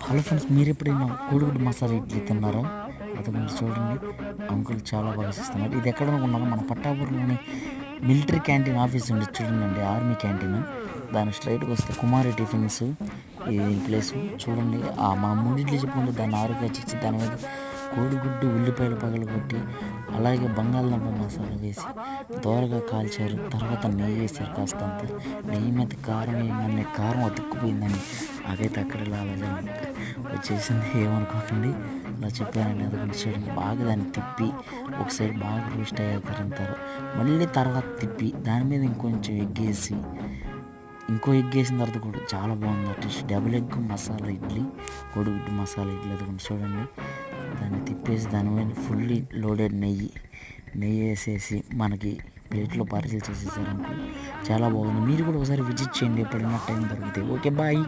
Hello friends, మీరు ఎప్పుడైనా కోడిగుడ్డు మసాలా ఇడ్లీ తిన్నారా? అది మీరు చూడండి, అంకుల్ చాలా బాగా చేస్తున్నారు. ఇది ఎక్కడ అనుకున్నారో మన పట్టాపురంలోని మిలిటరీ క్యాంటీన్ ఆఫీస్ ఉంది చూడండి, ఆర్మీ క్యాంటీన్. దాని స్ట్రైట్గా వస్తే కుమారి టిఫిన్స్ ఈ ప్లేస్ చూడండి. మా మూడిడ్లీ చెప్పుకుంటే దాన్ని ఆరుగా చిచ్చి దాని మీద కోడిగుడ్డు ఉల్లిపాయలు పగలగొట్టి అలాగే బంగాళదుంప మసాలా వేసి దోరగా కాల్చారు. తర్వాత నెయ్యి వేసారు కాస్తంత. నెయ్యి మీద కారం వేయగానే కారం అతుక్కుపోయిందండి. అదైతే అక్కడ అలా వచ్చేసింది, ఏమనుకోకండి. అలా చెప్పానండి. అది కొంచెం చూడండి, బాగా దాన్ని తిప్పి ఒక సైడ్ బాగా రోస్ట్ అయ్యారంటారు. మళ్ళీ తర్వాత తిప్పి దాని మీద ఇంకొంచెం ఎగ్గేసి ఇంకో ఎగ్ వేసిన తర్వాత కూడా చాలా బాగుంది taste. Double egg masala idli, కోడిగుడ్డు మసాలా ఇడ్లీ. అది కూడా చూడండి, దాన్ని తిప్పేసి దాని మీద ఫుల్లీ లోడెడ్ నెయ్యి వేసేసి మనకి ప్లేట్లో పార్సిల్ చేసేసారు అనుకో. చాలా బాగుంది. మీరు కూడా ఒకసారి విజిట్ చేయండి ఎప్పుడైనా టైం దొరికితే. Okay, bye.